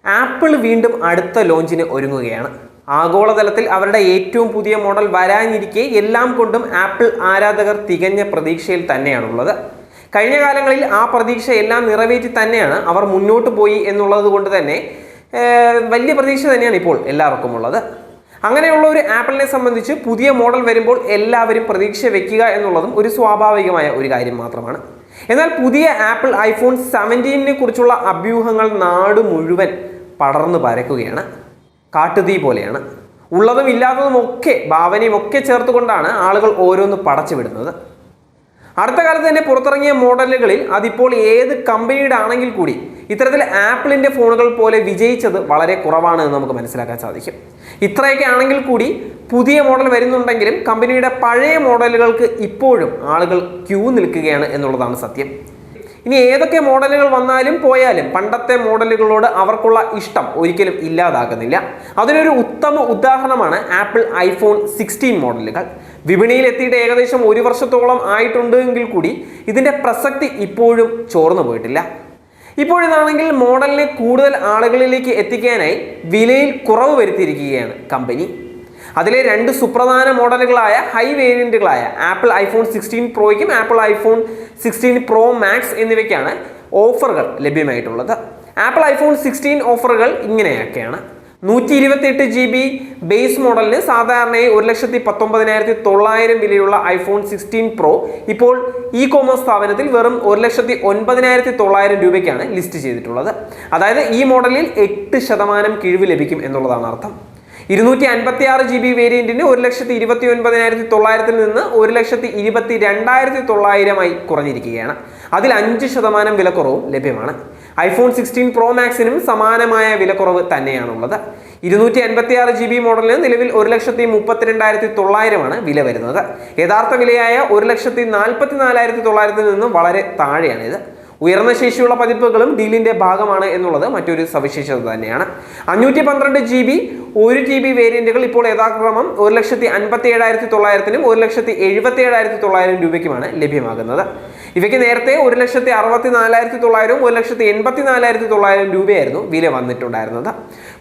Apple വീണ്ടും അടുത്ത ലോഞ്ചിന് ഒരുങ്ങുകയാണ്. ആഗോളതലത്തിൽ അവരുടെ ഏറ്റവും പുതിയ മോഡൽ വരാനിരിക്കെ എല്ലാം കൊണ്ടും ആപ്പിൾ ആരാധകർ തികഞ്ഞ പ്രതീക്ഷയിൽ തന്നെയാണുള്ളത്. കഴിഞ്ഞ കാലങ്ങളിൽ ആ പ്രതീക്ഷ എല്ലാം നിറവേറ്റി തന്നെയാണ് അവർ മുന്നോട്ട് പോയി എന്നുള്ളത് കൊണ്ട് തന്നെ വലിയ പ്രതീക്ഷ തന്നെയാണ് ഇപ്പോൾ എല്ലാവർക്കും ഉള്ളത്. അങ്ങനെയുള്ള ഒരു ആപ്പിളിനെ സംബന്ധിച്ച് പുതിയ മോഡൽ വരുമ്പോൾ എല്ലാവരും പ്രതീക്ഷ വെക്കുക എന്നുള്ളതും ഒരു സ്വാഭാവികമായ ഒരു കാര്യം മാത്രമാണ്. എന്നാൽ പുതിയ ആപ്പിൾ ഐഫോൺ 17 കുറിച്ചുള്ള അഭ്യൂഹങ്ങൾ നാട് മുഴുവൻ പടർന്നു പരക്കുകയാണ്. കാട്ടുതീ പോലെയാണ്. ഉള്ളതും ഇല്ലാത്തതും ഒക്കെ ഭാവനയും ഒക്കെ ചേർത്തുകൊണ്ടാണ് ആളുകൾ ഓരോന്ന് പടച്ചു വിടുന്നത്. അടുത്ത കാലത്ത് തന്നെ പുറത്തിറങ്ങിയ മോഡലുകളിൽ അതിപ്പോൾ ഏത് കമ്പനിയുടെ ആണെങ്കിൽ കൂടി ഇത്തരത്തിൽ ആപ്പിളിൻ്റെ ഫോണുകൾ പോലെ വിജയിച്ചത് വളരെ കുറവാണ് എന്ന് നമുക്ക് മനസ്സിലാക്കാൻ സാധിക്കും. ഇത്രയൊക്കെ ആണെങ്കിൽ കൂടി പുതിയ മോഡൽ വരുന്നുണ്ടെങ്കിലും കമ്പനിയുടെ പഴയ മോഡലുകൾക്ക് ഇപ്പോഴും ആളുകൾ ക്യൂ നിൽക്കുകയാണ് എന്നുള്ളതാണ് സത്യം. ഇനി ഏതൊക്കെ മോഡലുകൾ വന്നാലും പോയാലും പണ്ടത്തെ മോഡലുകളോട് അവർക്കുള്ള ഇഷ്ടം ഒരിക്കലും ഇല്ലാതാകുന്നില്ല. അതിനൊരു ഉത്തമ ഉദാഹരണമാണ് ആപ്പിൾ ഐഫോൺ 16 മോഡലുകൾ. വിപണിയിൽ എത്തിയിട്ട് ഏകദേശം 1 വർഷത്തോളം ആയിട്ടുണ്ടെങ്കിൽ കൂടി ഇതിൻ്റെ പ്രസക്തി ഇപ്പോഴും ചോർന്നു പോയിട്ടില്ല. ഇപ്പോഴിതാണെങ്കിൽ മോഡലിനെ കൂടുതൽ ആളുകളിലേക്ക് എത്തിക്കാനായി വിലയിൽ കുറവ് വരുത്തിയിരിക്കുകയാണ് കമ്പനി. അതിലെ 2 സുപ്രധാന മോഡലുകളായ ഹൈ വേരിയന്റുകളായ ആപ്പിൾ ഐഫോൺ 16 പ്രോയ്ക്കും ആപ്പിൾ ഐഫോൺ 16 പ്രോ മാക്സ് എന്നിവയ്ക്കാണ് ഓഫറുകൾ ലഭ്യമായിട്ടുള്ളത്. ആപ്പിൾ ഐഫോൺ 16 ഓഫറുകൾ ഇങ്ങനെയൊക്കെയാണ്. 128 GB ബേസ് മോഡലിന് സാധാരണയായി 1,19,900 വിലയുള്ള ഐഫോൺ 16 പ്രോ ഇപ്പോൾ ഇ കോമേഴ്സ് സ്ഥാപനത്തിൽ വെറും 1,09,900 രൂപയ്ക്കാണ് ലിസ്റ്റ് ചെയ്തിട്ടുള്ളത്. അതായത് ഈ മോഡലിൽ 8% കിഴിവ് ലഭിക്കും എന്നുള്ളതാണ് അർത്ഥം. 256 GB വേരിയന്റിന് 1,29,900 നിന്ന് 1,22,900 കുറഞ്ഞിരിക്കുകയാണ്. അതിൽ 5% വിലക്കുറവും ലഭ്യമാണ്. ഐഫോൺ 16 പ്രോ മാക്സിനും സമാനമായ വിലക്കുറവ് തന്നെയാണുള്ളത്. 256 GB മോഡലിന് നിലവിൽ 1,32,900 വില വരുന്നത്. യഥാർത്ഥ വിലയായ 1,44,900 നിന്നും വളരെ താഴെയാണിത്. ഉയർന്ന ശേഷിയുള്ള പതിപ്പുകളും ഡീലിന്റെ ഭാഗമാണ് എന്നുള്ളത് മറ്റൊരു സവിശേഷത തന്നെയാണ്. 512 GB 1 GB വേരിയന്റുകൾ ഇപ്പോൾ യഥാക്രമം 1,57,900 1,77,900 രൂപയ്ക്കുമാണ് ലഭ്യമാകുന്നത്. ഇവയ്ക്ക് നേരത്തെ 1,64,900 1,84,900 രൂപയായിരുന്നു വില വന്നിട്ടുണ്ടായിരുന്നത്.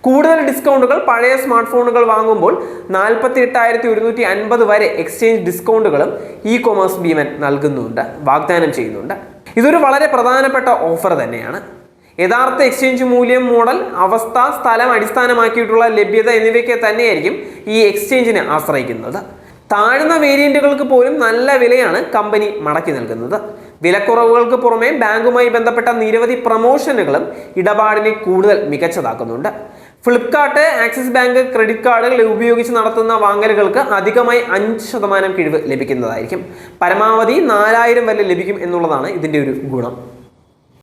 കൂടുതൽ ഡിസ്കൗണ്ടുകൾ പഴയ സ്മാർട്ട് ഫോണുകൾ വാങ്ങുമ്പോൾ 48,150 വരെ എക്സ്ചേഞ്ച് ഡിസ്കൗണ്ടുകളും ഇ കൊമേഴ്സ് ഭീമൻ നൽകുന്നുണ്ട്, വാഗ്ദാനം ചെയ്യുന്നുണ്ട്. ഇതൊരു വളരെ പ്രധാനപ്പെട്ട ഓഫർ തന്നെയാണ്. യഥാർത്ഥ എക്സ്ചേഞ്ച് മൂല്യം, മോഡൽ, അവസ്ഥ, സ്ഥലം അടിസ്ഥാനമാക്കിയിട്ടുള്ള ലഭ്യത എന്നിവയ്ക്ക് തന്നെയായിരിക്കും ഈ എക്സ്ചേഞ്ചിനെ ആശ്രയിക്കുന്നത്. താഴ്ന്ന വേരിയന്റുകൾക്ക് പോലും നല്ല വിലയാണ് കമ്പനി മടക്കി നൽകുന്നത്. വിലക്കുറവുകൾക്ക് പുറമെ ബാങ്കുമായി ബന്ധപ്പെട്ട നിരവധി പ്രൊമോഷനുകളും ഇടപാടിനെ കൂടുതൽ മികച്ചതാക്കുന്നുണ്ട്. ഫ്ലിപ്കാർട്ട്, ആക്സിസ് ബാങ്ക് ക്രെഡിറ്റ് കാർഡുകൾ ഉപയോഗിച്ച് നടത്തുന്ന വാങ്ങലുകൾക്ക് അധികമായി 5% കിഴിവ് ലഭിക്കുന്നതായിരിക്കും. പരമാവധി 4,000 വരെ ലഭിക്കും എന്നുള്ളതാണ് ഇതിൻ്റെ ഒരു ഗുണം.